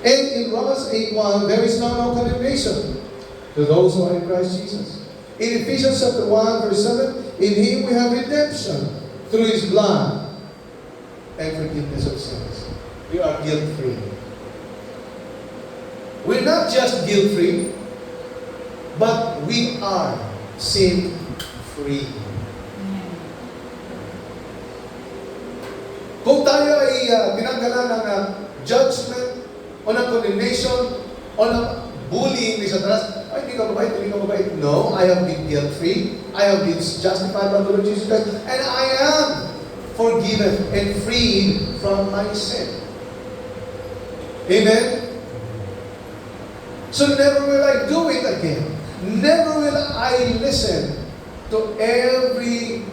And in Romans 8:1, there is now no condemnation to those who are in Christ Jesus. In Ephesians chapter 1, verse 7, in Him we have redemption through His blood and forgiveness of sins. We are guilt-free. We're not just guilt-free, but we are sin-free. Kung tayo ay tinanggalan ng judgment o ng condemnation o ng bullying ni Satanas, ay, hindi ka mabait. No, I have been guilt-free. I have been justified by the Lord Jesus Christ. And I am forgiven and freed from my sin. Amen? So never will I do it again. Never will I listen to every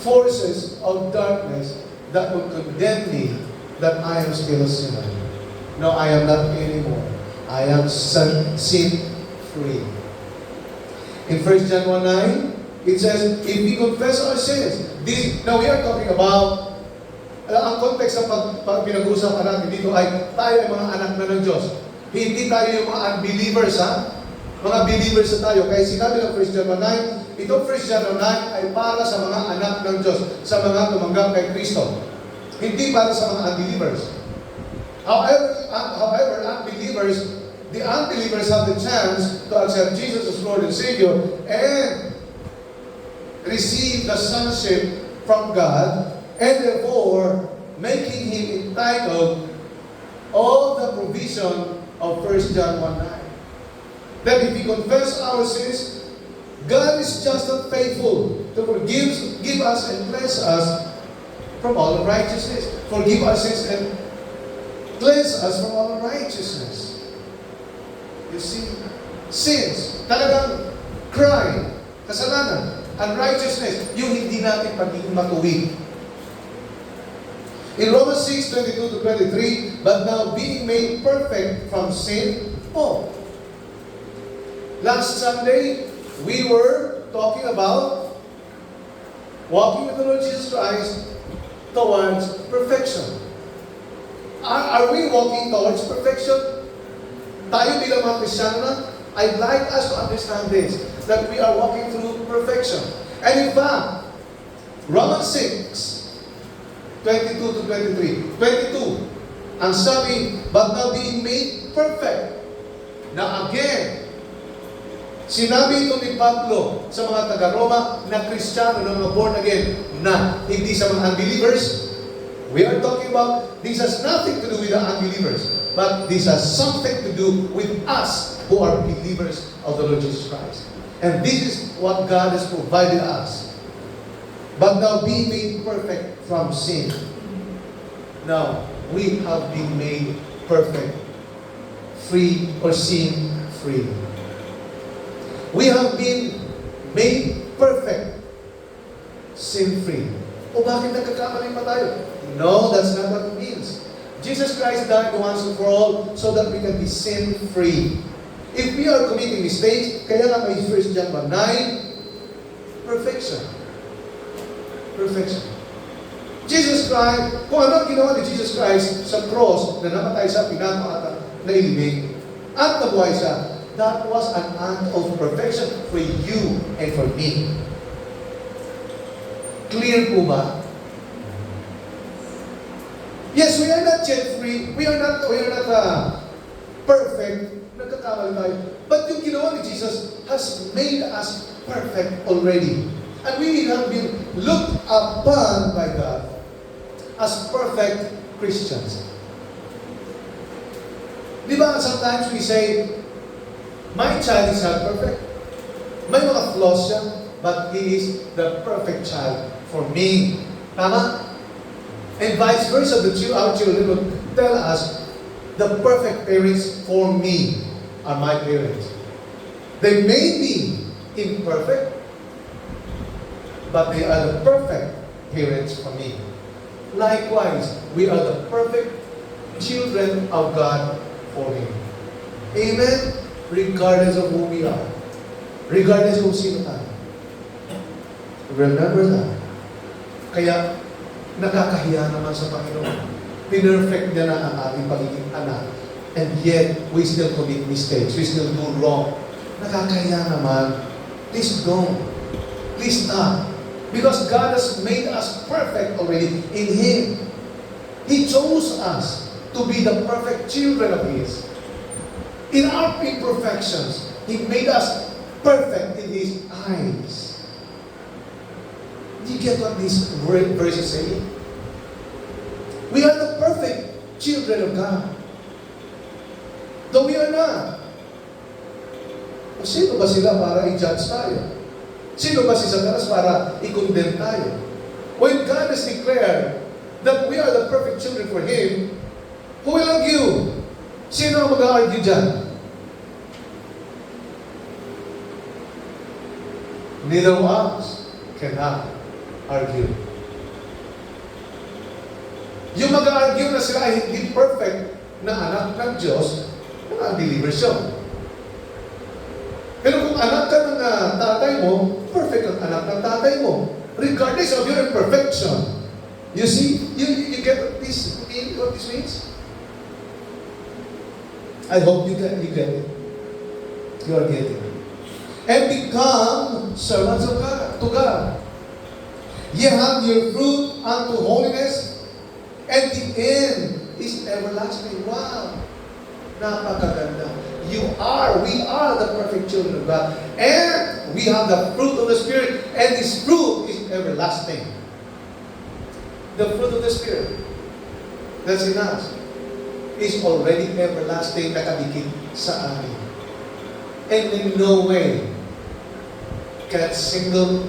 forces of darkness that will condemn me that I am still a sinner. No, I am not anymore. I am sin-free. In 1 John 1:9, it says, if we confess our sins, now we are talking about, ang context ng pinag-uusapan natin dito ay tayo ay mga anak na ng Diyos. Hindi tayo yung mga unbelievers, ha? Mga believers na tayo. Kaya sinabi ng 1 John 1:9, itong 1 John 1:9 ay para sa mga anak ng Diyos, sa mga tumanggap kay Kristo. Hindi para sa mga unbelievers. However, the unbelievers have the chance to accept Jesus as Lord and Savior and receive the sonship from God, and therefore making Him entitled all the provision of 1 John 1:9. That if we confess our sins, God is just and faithful to give us and cleanse us from all unrighteousness. Forgive our sins and cleanse us from all unrighteousness. You see, sins, talagang crime, kasalanan, unrighteousness, yung hindi natin pagiging matuwid. In Romans 6:22-23, but now being made perfect from sin. Last Sunday, we were talking about walking with the Lord Jesus Christ towards perfection. Are we walking towards perfection? Tayo bilang mga Kristiyano na, I'd like us to understand this, that we are walking through perfection. And in fact, Romans 6:22-23. 22, ang sabi, but now being made perfect. Na again, sinabi ito ni Pablo sa mga taga-Roma na Kristiyano, na mga born again, na hindi sa mga unbelievers. We are talking about, this has nothing to do with the unbelievers, but this has something to do with us who are believers of the Lord Jesus Christ. And this is what God has provided us. But now being made perfect from sin. Now, we have been made perfect, free or sin-free. We have been made perfect, sin-free. O bakit nagkakamali pa tayo? No, that's not what it means. Jesus Christ died once and for all so that we can be sin-free. If we are committing mistakes, kaya nga may 1 John 1:9, perfection. Perfection. Jesus Christ, kung ano ang ginawa ni Jesus Christ sa cross na namatay sa pinapakata na ilibing at nabuhay siya, that was an act of perfection for you and for me. Clear po ba? Yes, we are not yet free. We are not perfect. Nagkakamali tayo. But yung ginawa ni Jesus has made us perfect already. And we have been looked upon by God as perfect Christians. Di ba, sometimes we say, my child is not perfect. May mga flaws siya, but he is the perfect child for me. Tama? And vice versa, our children will tell us, the perfect parents for me are my parents. They may be imperfect, but they are the perfect parents for me. Likewise, we are the perfect children of God for Him. Amen? Regardless of who we are. Regardless of sino tayo. Remember that. Kaya, nakakahiya naman sa Panginoon. Pinerfect niya na ang ating pagiging anak And yet, we still commit mistakes. We still do wrong. Nakakaya naman. Please don't. Please stop. Because God has made us perfect already in Him. He chose us to be the perfect children of His. In our imperfections, He made us perfect in His eyes. Do you get what these verses say? We are the perfect children of God. Though we are not. O sino ba sila para i-judge tayo? Sino ba si Satanas para i-condemn tayo? When God has declared that we are the perfect children for Him, who will argue? Sino ang mag-argue dyan? Neither of us cannot argue. Yung mag-argue na sila ay hindi perfect na anak ng Diyos, mga believers yun. Pero kung anak ka ng tatay mo, perfect ang anak ng tatay mo. Regardless of your imperfection. You see? You get what this means? I hope you get it. You are getting it. And become servants of God, to God. Ye have your fruit unto holiness, and the end is everlasting. Wow! Napakaganda. We are the perfect children of God. And we have the fruit of the Spirit, and this fruit is everlasting. The fruit of the Spirit that's in us is already everlasting, nakadikit sa atin. And in no way can a single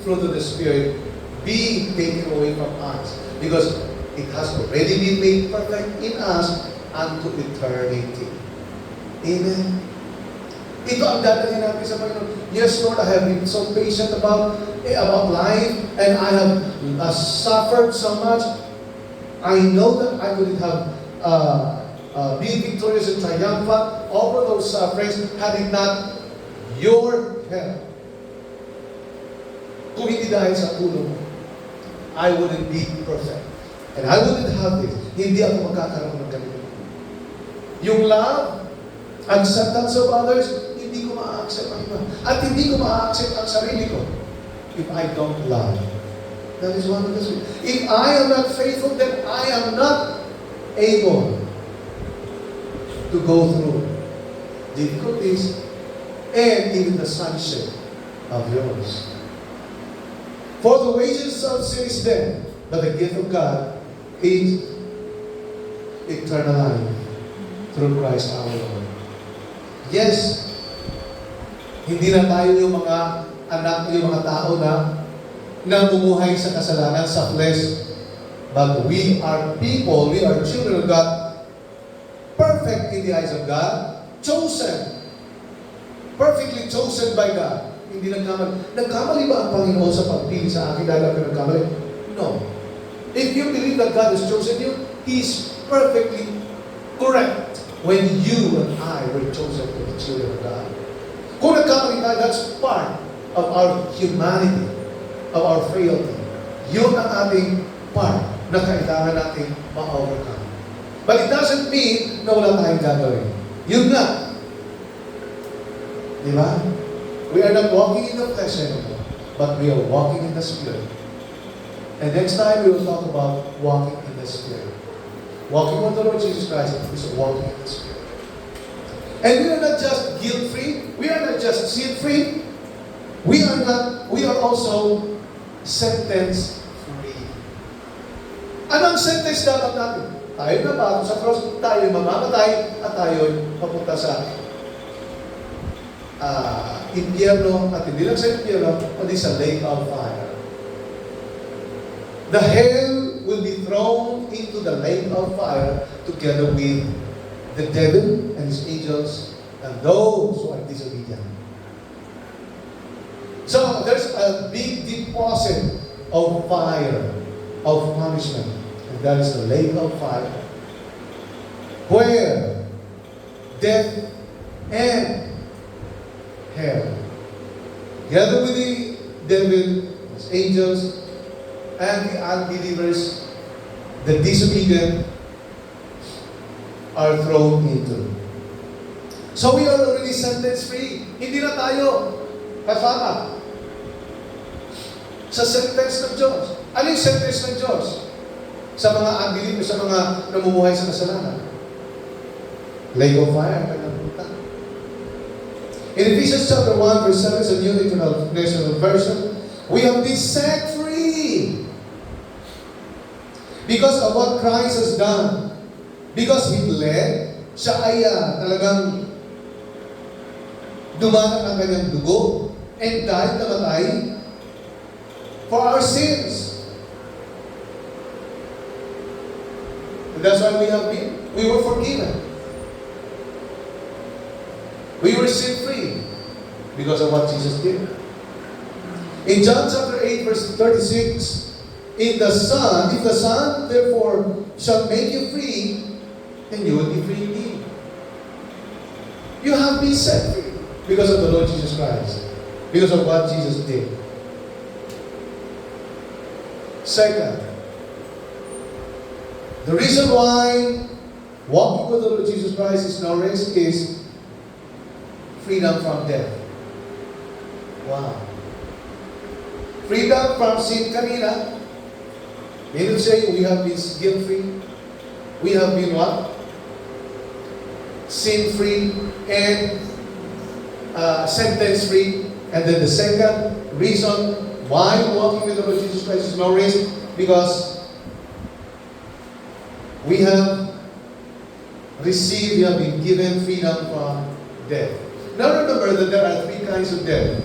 fruit of the Spirit be taken away from us, because it has already been made perfect in us unto eternity. Amen. Ito ang dadalhin natin sa Panginoon. Yes, Lord, I have been so patient about life, and I have suffered so much. I know that I could have been victorious and triumphant over those sufferings had it not your help. Kung hindi dahil sa tulong mo, I wouldn't be perfect. And I wouldn't have this. Hindi ako magkakaroon ng ganito. Yung love, acceptance of others, hindi ko ma-accept ang iba. At hindi ko ma-accept ang sarili ko if I don't love. That is one of the things. If I am not faithful, then I am not able to go through difficulties and even the sonship of yours. For the wages of sin is death, but the gift of God is eternal life through Christ our Lord. Yes, hindi na tayo yung mga anak, yung mga tao na namumuhay sa kasalanan, sa flesh, but we are people, we are children of God, perfect in the eyes of God, chosen, perfectly chosen by God. Hindi nagkamali. Nagkamali ba ang Panginoon sa pagpili sa akin dahil ako nagkamali? No. If you believe that God has chosen you, He is perfectly correct when you and I were chosen to be children of God. Kung nagkamali tayo, that's part of our humanity, of our frailty. Yun ang ating part na kailangan natin ma-overcome. But it doesn't mean na wala tayong gagawin. Yun nga. Di ba? We are not walking in the flesh anymore, but we are walking in the Spirit. And next time we will talk about walking in the Spirit. Walking with the Lord Jesus Christ is walking in the Spirit. And we are not just guilt-free, we are not just sin-free, we are also sentence-free. Anong sentence dapat natin? Tayo na bago sa cross, tayo mamamatay, at tayo papunta sa impyerno, at hindi lang sa impyerno, kundi sa lake of fire. The hell will be thrown into the lake of fire together with the devil and his angels and those who are disobedient. So there's a big deposit of fire, of punishment, and that is the lake of fire, where death and hell, together with the devil, his angels, and the unbelievers, the disobedient, are thrown into. So we are already sentence free. Hindi na tayo kasama sa sentence ng Diyos. Ano yung sentence ng Diyos? Sa mga unbelievers, sa mga namumuhay sa kasalanan. Lake of fire, kanapunta. In Ephesians chapter 1, verse 7, sa New International Version, we have been set free because of what Christ has done. Because He led, siya ay talagang dumanak ang kanyang dugo and died, namatay for our sins. And that's why we were forgiven. We were sin free because of what Jesus did. In John chapter 8, verse 36, if the Son therefore shall make you free, then you will be free indeed. You have been set free because of the Lord Jesus Christ, because of what Jesus did. Second, the reason why walking with the Lord Jesus Christ is no risk is freedom from death. Wow. Freedom from sin kanina. They would say we have been guilt-free. We have been what? Sin-free and sentence-free. And then the second reason why walking with the Lord Jesus Christ is no risk, because we have been given freedom from death. Now remember that there are 3 kinds of death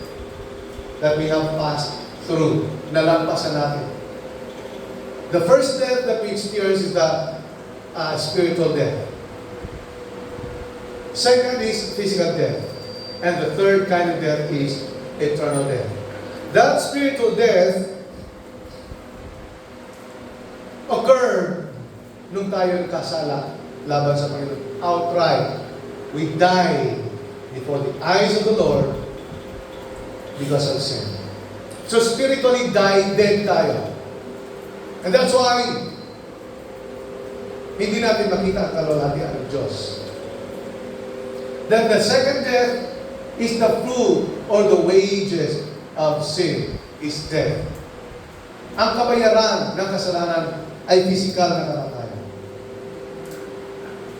that we have passed through. Nalampasan natin. The first death that we experience is the spiritual death. Second is physical death. And the third kind of death is eternal death. That spiritual death occurred nung tayo nagkasala laban sa Panginoon. Outright. We died before the eyes of the Lord because of sin. So spiritually dead tayo. And that's why hindi natin makita ang kalwalhatian ng Diyos. Then the second death is the fruit or the wages of sin is death. Ang kabayaran ng kasalanan ay physical na kamatayan.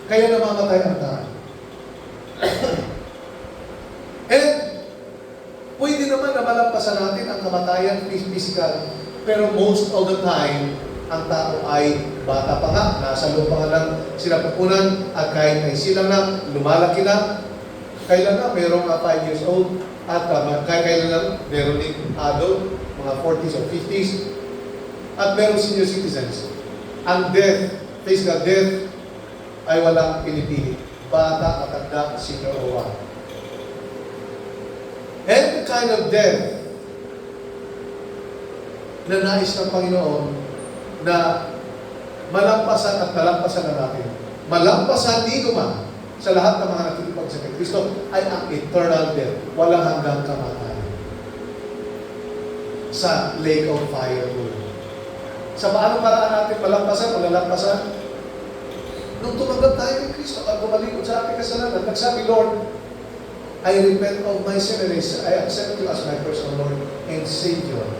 Kaya namamatay ang tao. And pwede naman na malampasan natin ang kamatayan physical, pero most of the time, ang tao ay bata pa nga, nasa loob pa nga lang sinapupunan, at kahit ay sila na, lumalaki na, kailan na, mayroong 5 years old, at kailan na, mayroong din adult, mga 40s or 50s, at mayroong senior citizens. Ang death, physical death, ay walang pinipili. Bata, matanda, senior o what. And the kind of death na nais ng Panginoon na malampasan at nalampasan na natin. Malampasan dito man sa lahat ng mga nakikipag sa Kristo ay ang eternal death. Walang hanggang kamatayan. Sa lake of fire. Sa paano paraan natin malampasan o nalampasan? Nung tumanggap tayo kay Kristo at gumalikod sa ating kasalanan, nagsabi, Lord, I repent of my sin and I accept you as my personal Lord and Savior.